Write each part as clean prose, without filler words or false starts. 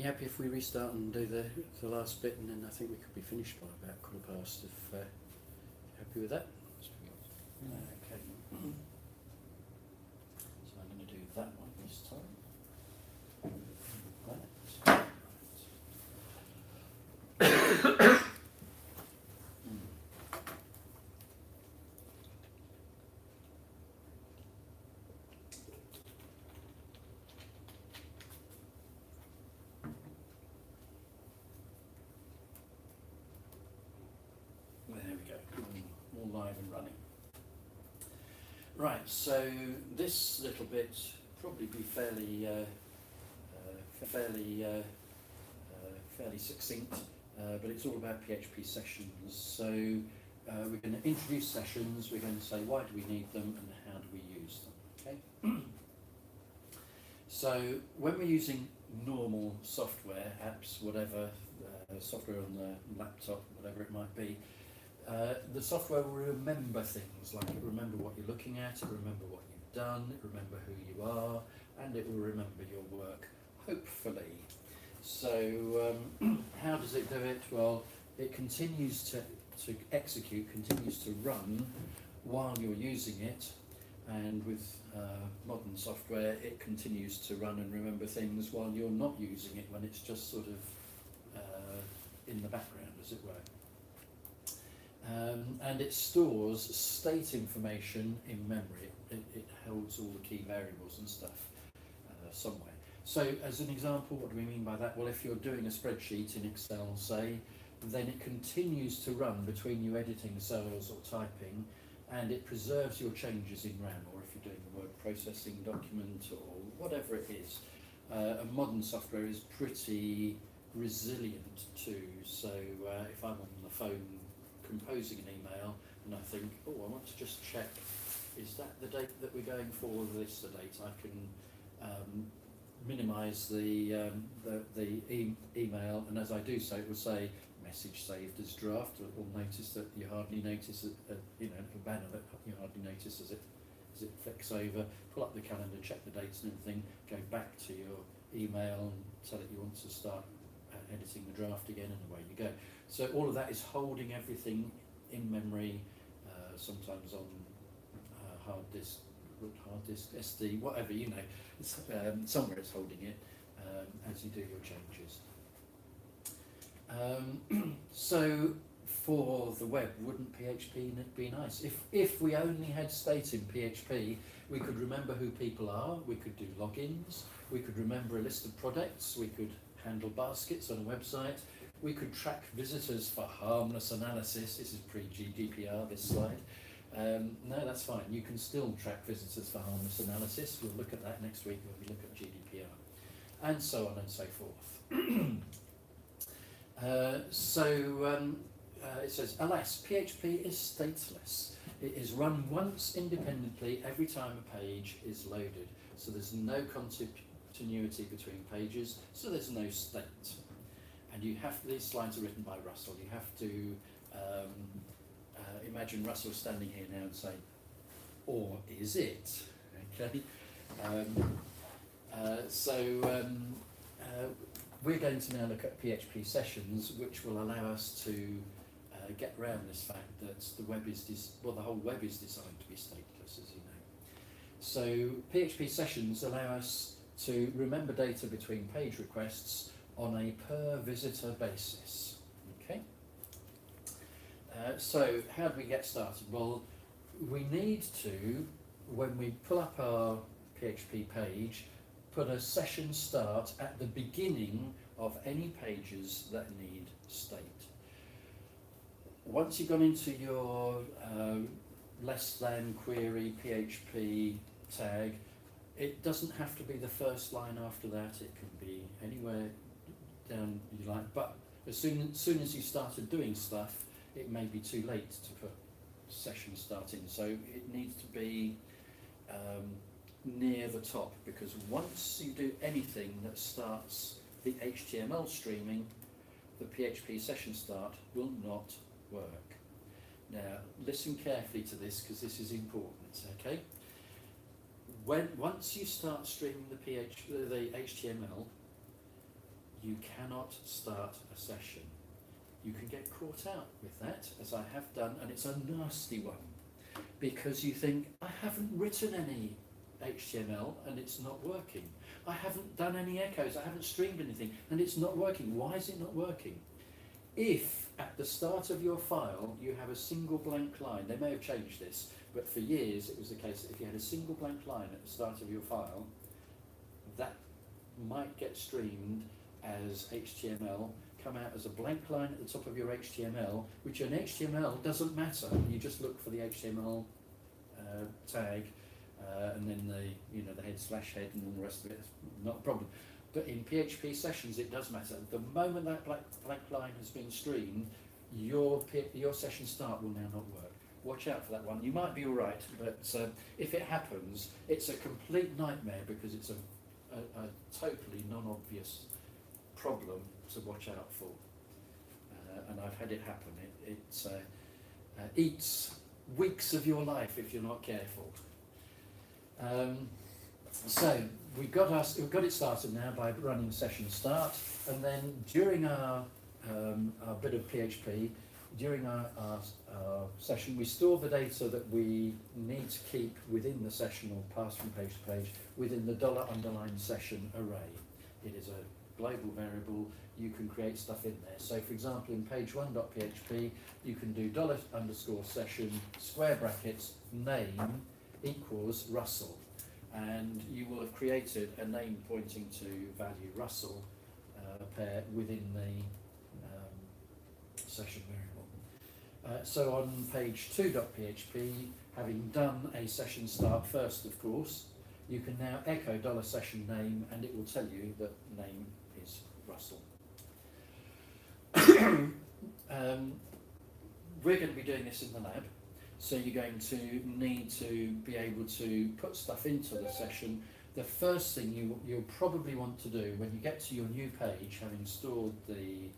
You happy if we restart and do the last bit, and then I think we could be finished by about 15:15 if you're happy with that? Okay. So I'm going to do that one this time. Right. There we go, all live and running. Right, so this little bit probably be fairly succinct, but it's all about PHP sessions. So we're going to introduce sessions, we're going to say why do we need them and how do we use them, okay? So when we're using normal software, apps, whatever, software on the laptop, whatever it might be, the software will remember things, like it will remember what you're looking at, it will remember what you've done, it will remember who you are, and it will remember your work, hopefully. So how does it do it? Well, it continues to execute, continues to run while you're using it, and with modern software it continues to run and remember things while you're not using it, when it's just sort of in the background, as it were. And it stores state information in memory. It holds all the key variables and stuff somewhere. So as an example, what do we mean by that? Well, if you're doing a spreadsheet in Excel, say, then it continues to run between you editing cells or typing, and it preserves your changes in RAM, or if you're doing a word processing document or whatever it is. And modern software is pretty resilient too. So if I'm on the phone composing an email and I think, oh, I want to just check, is that the date that we're going for, or this the date? I can minimise the email, and as I do so, it will say message saved as draft. Or notice that you hardly notice a little banner that you hardly notice as it flicks over. Pull up the calendar, check the dates and everything, go back to your email and tell it you want to start editing the draft again, and away you go. So all of that is holding everything in memory, sometimes on hard disk, SD, whatever, it's, somewhere it's holding it as you do your changes. So for the web, wouldn't PHP be nice? If we only had state in PHP, we could remember who people are, we could do logins, we could remember a list of products, we could handle baskets on a website, we could track visitors for harmless analysis. This is pre-GDPR, this slide. No, that's fine. You can still track visitors for harmless analysis. We'll look at that next week when we look at GDPR. And so on and so forth. It says, alas, PHP is stateless. It is run once independently every time a page is loaded. So there's no continuity between pages, so there's no state. And these slides are written by Russell. You have to imagine Russell standing here now and say, or is it? Okay. We're going to now look at PHP sessions, which will allow us to get around this fact that the web is the whole web is designed to be stateless, as you know. So PHP sessions allow us to remember data between page requests on a per visitor basis. Okay. So how do we get started? Well, we need to, when we pull up our PHP page, put a session start at the beginning of any pages that need state. Once you've gone into your less than query PHP tag, it doesn't have to be the first line after that. It can be anywhere down you like, but as soon as you started doing stuff, it may be too late to put session start in. So it needs to be near the top, because once you do anything that starts the HTML streaming, the PHP session start will not work. Now listen carefully to this, because this is important, okay? Once you start streaming the HTML, you cannot start a session. You can get caught out with that, as I have done, and it's a nasty one, because you think, I haven't written any HTML and it's not working. I haven't done any echoes, I haven't streamed anything, and it's not working. Why is it not working? If at the start of your file you have a single blank line, they may have changed this, but for years it was the case that if you had a single blank line at the start of your file, that might get streamed as HTML, come out as a blank line at the top of your HTML, which in HTML doesn't matter. You just look for the HTML tag, and then the head/head and all the rest of it. It's not a problem. But in PHP sessions, it does matter. The moment that blank line has been streamed, your session start will now not work. Watch out for that one. You might be all right, but if it happens, it's a complete nightmare because it's a totally non-obvious problem to watch out for. And I've had it happen. It eats weeks of your life if you're not careful. So we've got it started now by running session start, and then during our bit of PHP, during our session, we store the data that we need to keep within the session or pass from page to page within the $_ session array. It is a global variable. You can create stuff in there. So for example, in page1.php, you can do $_session square brackets name equals Russell. And you will have created a name pointing to value Russell pair within the session variable. So on page 2.php, having done a session start first, of course, you can now echo $session name, and it will tell you that name is Russell. We're going to be doing this in the lab. So you're going to need to be able to put stuff into the session. The first thing you'll probably want to do when you get to your new page, having stored the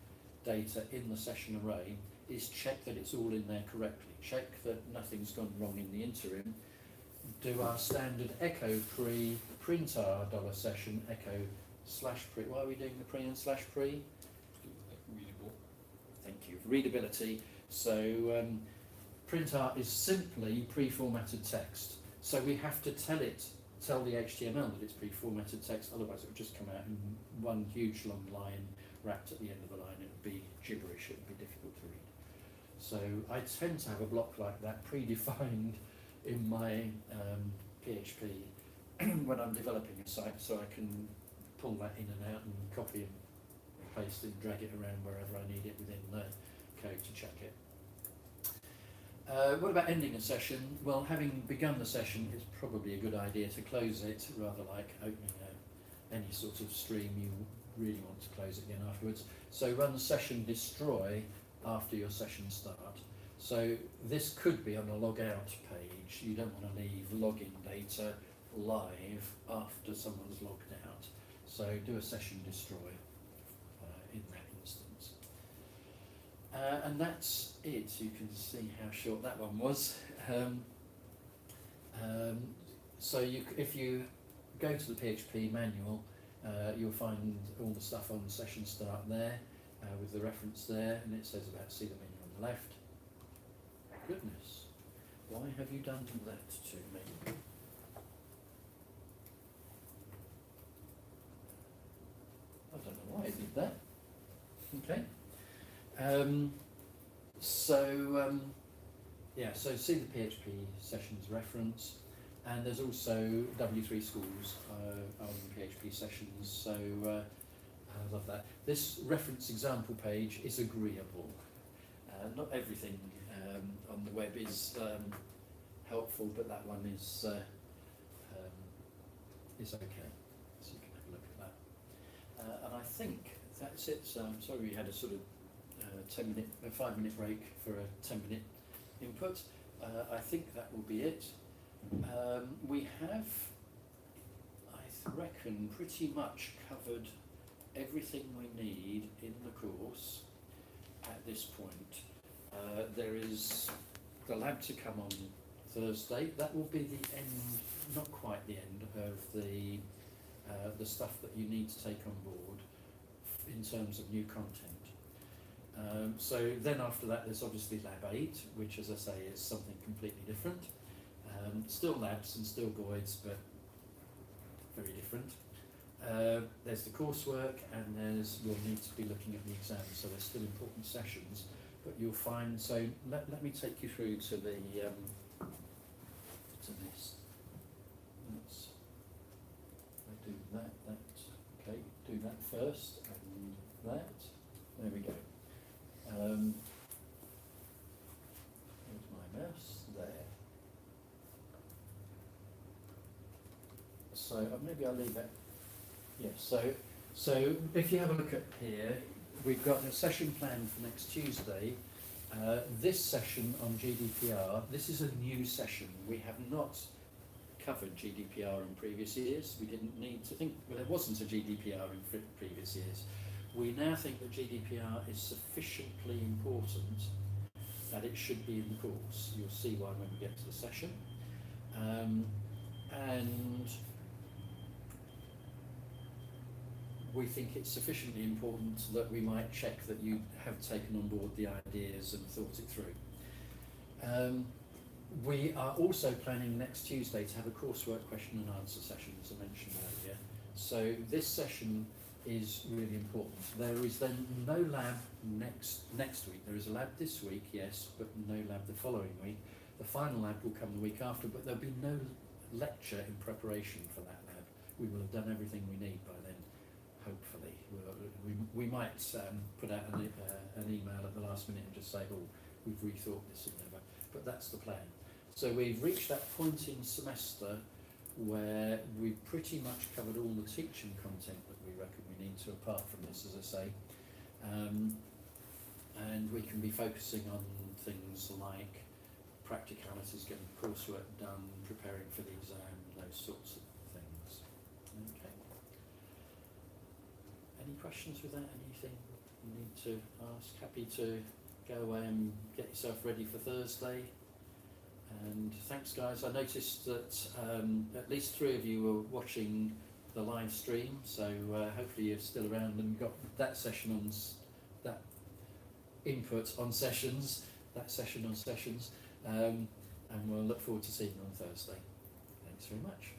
data in the session array, is check that it's all in there correctly. Check that nothing's gone wrong in the interim. Do our standard echo print our $session echo/pre. Why are we doing the pre and /pre? Readable. Thank you. Readability. So printr is simply pre-formatted text. So we have to tell the HTML that it's pre-formatted text, otherwise it would just come out in one huge long line wrapped at the end of the line. It would be gibberish, it would be difficult to read. So I tend to have a block like that predefined in my PHP when I'm developing a site, so I can pull that in and out and copy and paste and drag it around wherever I need it within the code to check it. What about ending a session? Well, having begun the session, it's probably a good idea to close it, rather like opening any sort of stream. You really want to close it again afterwards. So run session destroy after your session start. So this could be on a log out page. You don't want to leave login data live after someone's logged out. So do a session destroy in that instance. And that's it. You can see how short that one was. So if you go to the PHP manual, you'll find all the stuff on session start there, with the reference there, and it says about see the menu on the left. Goodness, why have you done that to me? I don't know why I did that. Okay. So see the PHP sessions reference, and there's also W3 schools on PHP sessions, so I love that. This reference example page is agreeable. Not everything on the web is helpful, but that one is okay. So you can have a look at that. And I think that's it. So I'm sorry we had a sort of 5-minute break for a 10-minute input. I think that will be it. We have, I reckon, pretty much covered everything we need in the course at this point. There is the lab to come on Thursday. That will be the end, not quite the end, of the stuff that you need to take on board in terms of new content. So then after that there's obviously Lab 8, which as I say is something completely different. Still labs and still voids, but very different. There's the coursework, and you'll need to be looking at the exams, so there's still important sessions, but you'll find, so let me take you through to the, to this. Let's, I do that, okay, do that first, and that, there we go. Here's my mouse, there. So maybe I'll leave it. Yes. So if you have a look at here, we've got a session planned for next Tuesday. This session on GDPR. This is a new session. We have not covered GDPR in previous years. We didn't need to think. Well, there wasn't a GDPR in previous years. We now think that GDPR is sufficiently important that it should be in the course. You'll see why when we get to the session. And we think it's sufficiently important that we might check that you have taken on board the ideas and thought it through. We are also planning next Tuesday to have a coursework question and answer session, as I mentioned earlier. So this session is really important. There is then no lab next week. There is a lab this week, yes, but no lab the following week. The final lab will come the week after, but there'll be no lecture in preparation for that lab. We will have done everything we need by then, hopefully. We might put out an email at the last minute and just say, oh, we've rethought this and whatever, but that's the plan. So we've reached that point in semester where we've pretty much covered all the teaching content that we reckon we need to, apart from this, as I say. And we can be focusing on things like practicalities, getting coursework done, preparing for the exam, those sorts of things. Okay. Any questions with that? Anything you need to ask? Happy to go away and get yourself ready for Thursday. And thanks, guys. I noticed that at least 3 of you were watching the live stream, so hopefully you're still around and got that session on that input on sessions, that session on sessions, and we'll look forward to seeing you on Thursday. Thanks very much.